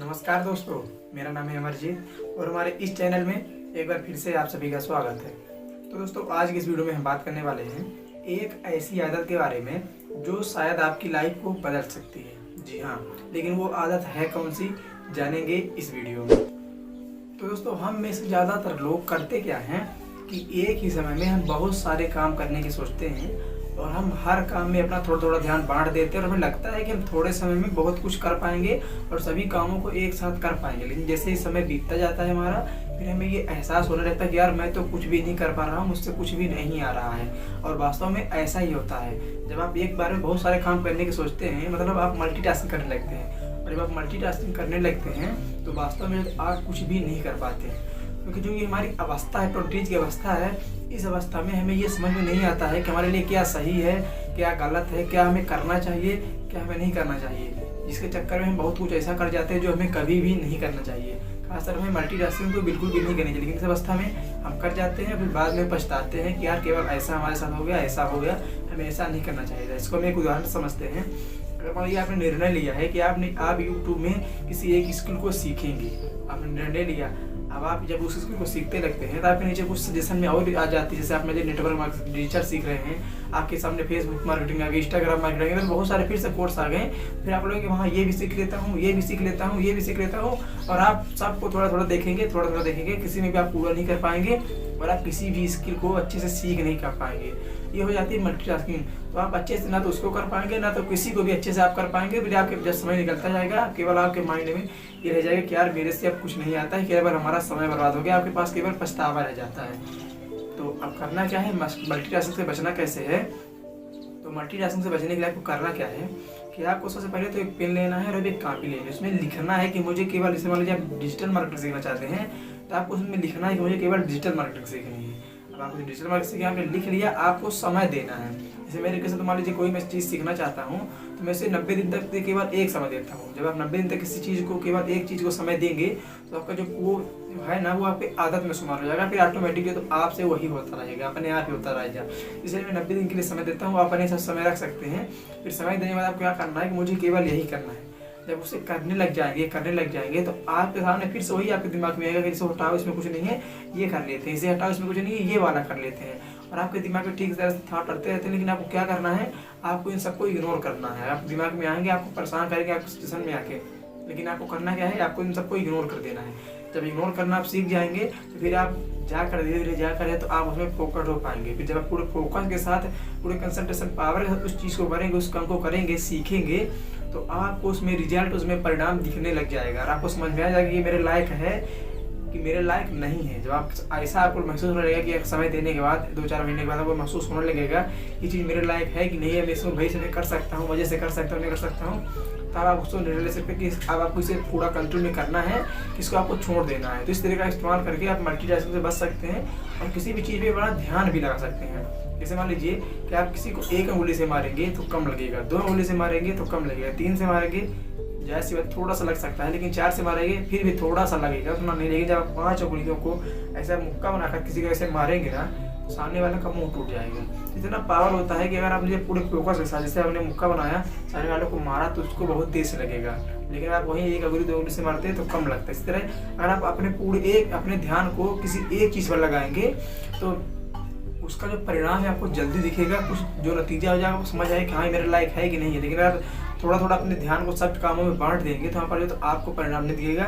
नमस्कार दोस्तों, मेरा नाम है अमरजीत और हमारे इस चैनल में एक बार फिर से आप सभी का स्वागत है। तो दोस्तों, आज की इस वीडियो में हम बात करने वाले हैं एक ऐसी आदत के बारे में जो शायद आपकी लाइफ को बदल सकती है। जी हाँ, लेकिन वो आदत है कौन सी, जानेंगे इस वीडियो में। तो दोस्तों, हम में से ज़्यादातर लोग करते क्या हैं कि एक ही समय में हम बहुत सारे काम करने की सोचते हैं और हम हर काम में अपना थोड़ा थोड़ा ध्यान बांट देते हैं और हमें लगता है कि हम थोड़े समय में बहुत कुछ कर पाएंगे और सभी कामों को एक साथ कर पाएंगे। लेकिन जैसे ही समय बीतता जाता है हमारा, फिर हमें ये एहसास होने लगता है कि यार मैं तो कुछ भी नहीं कर पा रहा हूँ, मुझसे कुछ भी नहीं आ रहा है। और वास्तव में ऐसा ही होता है। जब आप एक बार में बहुत सारे काम करने की सोचते हैं, मतलब आप मल्टीटास्किंग करने लगते हैं, और जब आप मल्टीटास्किंग करने लगते हैं तो वास्तव में आप कुछ भी नहीं कर पाते हैं। क्योंकि जो ये हमारी अवस्था है, 20 की अवस्था है, इस अवस्था में हमें ये समझ में नहीं आता है कि हमारे लिए क्या सही है, क्या गलत है, क्या हमें करना चाहिए, क्या हमें नहीं करना चाहिए। जिसके चक्कर में हम बहुत कुछ ऐसा कर जाते हैं जो हमें कभी भी नहीं करना चाहिए। खासकर हमें मल्टीटास्किंग तो बिल्कुल भी नहीं करनी चाहिए, लेकिन इस अवस्था में हम कर जाते हैं, फिर बाद में पछताते हैं कि यार केवल ऐसा हमारे साथ हो गया, ऐसा हो गया, हमें ऐसा नहीं करना चाहिए। इसको हम एक उदाहरण समझते हैं। अगर मान लीजिए आपने निर्णय लिया है कि आप यूट्यूब में किसी एक स्किल को सीखेंगे, आपने निर्णय लिया। अब आप जब उस स्किल को सीखते लगते हैं तो आपके नीचे कुछ सजेशन में और आ जाती है। जैसे आप मुझे नेटवर्क मार्केटिंग डिजिटल सीख रहे हैं, आपके सामने फेसबुक मार्केटिंग आ गई, इंस्टाग्राम मार्केटिंग आ गई, बहुत सारे फिर से कोर्स आ गए। फिर आप लोग वहाँ ये भी सीख लेता हूँ, ये भी सीख लेता हूँ, ये भी सीख लेता हूँ, और आप सबको थोड़ा थोड़ा देखेंगे, किसी में भी आप पूरा नहीं कर पाएंगे और आप किसी भी स्किल को अच्छे से सीख नहीं कर पाएंगे। ये हो जाती है मल्टीटास्किंग। तो आप अच्छे से ना तो उसको कर पाएंगे, ना तो किसी को भी अच्छे से आप कर पाएंगे। फिर आपके जब समय निकलता जाएगा, केवल आपके माइंड में ये रह जाएगा कि यार मेरे से अब कुछ नहीं आता है, केवल हमारा समय बर्बाद हो गया। आपके पास केवल पछतावा रह जाता है। तो अब करना क्या है, मल्टीटास्किंग से बचना कैसे है? तो मल्टीटास्किंग से बचने के लिए आपको करना क्या है कि आपको सबसे पहले तो एक पेन लेना है और एक कॉपी लेनी है। उसमें लिखना है कि मुझे केवल, जैसे मान लीजिए आप डिजिटल मार्केटिंग सीखना चाहते हैं, तो आपको उसमें लिखना है कि मुझे केवल डिजिटल मार्केटिंग सीखनी है। अब आपको डिजिटल मार्केटिंग सीखना, आपने लिख लिया, आपको समय देना है। जैसे मेरे केस में मान लीजिए कोई मैं चीज़ सीखना चाहता हूँ, तो मैं इसे 90 दिन तक केवल एक समय देता हूँ। जब आप 90 दिन तक किसी चीज़ को, केवल एक चीज़ को समय देंगे, तो आपका जो वो है ना, वो आपकी आदत में शुमार हो जाएगा। फिर ऑटोमेटिकली तो आपसे वही होता रहेगा, अपने आप ही होता रहेगा। इसलिए मैं 90 दिन के लिए समय देता हूँ, आप अपने साथ समय रख सकते हैं। फिर समय देने के बाद आपको क्या करना है कि मुझे केवल यही करना है। जब उसे करने लग जाएंगे तो आपके सामने फिर से वही आपके दिमाग में आएगा कि इसे हटाओ, इसमें कुछ नहीं है, ये कर लेते हैं, इसे हटाओ, इसमें कुछ नहीं है, ये वाला कर लेते हैं। और आपके दिमाग में ठीक तरह से थॉट आते रहते हैं, लेकिन आपको क्या करना है, आपको इन सबको इग्नोर करना है। आप दिमाग में आएंगे, आपको परेशान करेंगे आपके स्टेशन में आके, लेकिन आपको करना क्या है, आपको इन सबको इग्नोर कर देना है। जब इग्नोर करना आप सीख जाएंगे तो फिर आप जाकर धीरे धीरे जाकर तो आप उसमें फोकस हो पाएंगे। फिर जब आप पूरे फोकस के साथ, पूरे कंसंट्रेशन पावर के साथ उस चीज़ को करेंगे, उस काम को करेंगे, सीखेंगे, तो आपको उसमें रिजल्ट, उसमें परिणाम दिखने लग जाएगा और आपको समझ में आ जाएगा कि ये मेरे लायक है कि मेरे लायक नहीं है। जब आप ऐसा आपको महसूस होने लगेगा कि एक समय देने के बाद, 2-4 महीने के बाद आपको महसूस होने लगेगा ये चीज़ मेरे लायक है कि नहीं है, मैं इसको भाई से मैं कर सकता हूँ, वजह से कर सकता हूँ, नहीं कर सकता हूँ, तब आप उसको निर्णय ले सकते हैं कि अब आपको इसे पूरा कंट्रोल में करना है, इसको आपको छोड़ देना है। तो इस तरह का इस्तेमाल करके आप मल्टीटास्किंग से बच सकते हैं और किसी भी चीज़ पे बड़ा ध्यान भी लगा सकते हैं। जैसे मान लीजिए कि आप किसी को एक उंगली से मारेंगे तो कम लगेगा, 2 उंगली से मारेंगे तो कम लगेगा, 3 से मारेंगे जैसी बात थोड़ा सा लग सकता है, लेकिन 4 से मारेंगे फिर भी थोड़ा सा लगेगा, उतना नहीं लगेगा। जब आप 5 उंगलियों को ऐसा मुक्का बनाकर किसी को ऐसे मारेंगे ना, तो सामने वाले का मुंह टूट जाएगा। इतना पावर होता है कि अगर आप मुझे पूरे फोकस के साथ, जैसे आपने मुक्का बनाया, सामने वाले को मारा तो उसको बहुत तेज लगेगा, लेकिन आप वहीं एक उंगली 2 उंगली से मारते हैं तो कम लगता है। इस तरह अगर आप अपने ध्यान को किसी एक चीज़ पर लगाएंगे तो उसका जो परिणाम है आपको जल्दी दिखेगा, कुछ जो नतीजा हो जाएगा वो समझ आए कि हाँ मेरे लायक है कि नहीं है। लेकिन अगर थोड़ा थोड़ा अपने ध्यान को सब कामों में बांट देंगे तो वहाँ पर जो तो आपको परिणाम नहीं दिखेगा,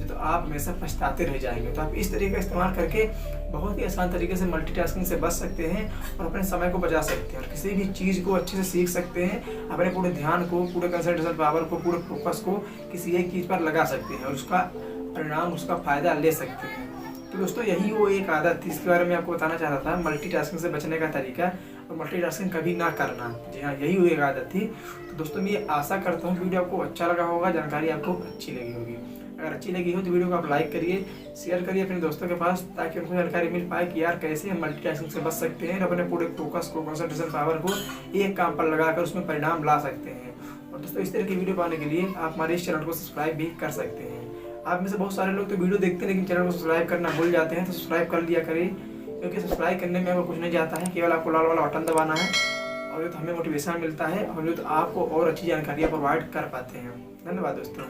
तो आप हमेशा पछताते रह जाएंगे। तो आप इस तरीके का इस्तेमाल करके बहुत ही आसान तरीके से मल्टीटास्किंग से बच सकते हैं और अपने समय को बचा सकते हैं और किसी भी चीज़ को अच्छे से सीख सकते हैं। अपने पूरे ध्यान को, पूरे कंसंट्रेशन पावर को, पूरे फोकस को किसी एक चीज़ पर लगा सकते हैं और उसका परिणाम, उसका फ़ायदा ले सकते हैं। तो दोस्तों, यही वो एक आदत थी, इसके बारे में आपको बताना चाहता था, मल्टीटास्किंग से बचने का तरीका और मल्टीटास्किंग कभी ना करना। जी हाँ, यही वो एक आदत थी। तो दोस्तों, मैं ये आशा करता हूँ वीडियो आपको अच्छा लगा होगा, जानकारी आपको अच्छी लगी होगी। अगर अच्छी लगी हो तो वीडियो को आप लाइक करिए, शेयर करिए अपने दोस्तों के पास, ताकि उनको जानकारी मिल पाए कि यार कैसे हम मल्टीटास्किंग से बच सकते हैं और अपने पूरे फोकस को, कंसंट्रेशन पावर को एक काम पर लगाकर उसमें परिणाम ला सकते हैं। और दोस्तों, इस तरह की वीडियो पाने के लिए आप हमारे इस चैनल को सब्सक्राइब भी कर सकते हैं। आप में से बहुत सारे लोग तो वीडियो देखते हैं लेकिन चैनल को सब्सक्राइब करना भूल जाते हैं, तो सब्सक्राइब कर लिया करिए, क्योंकि सब्सक्राइब करने में आपको कुछ नहीं जाता है, केवल आपको लाल वाला बटन दबाना है और तो हमें मोटिवेशन मिलता है और तो आपको और अच्छी जानकारियाँ प्रोवाइड कर पाते हैं। धन्यवाद दोस्तों।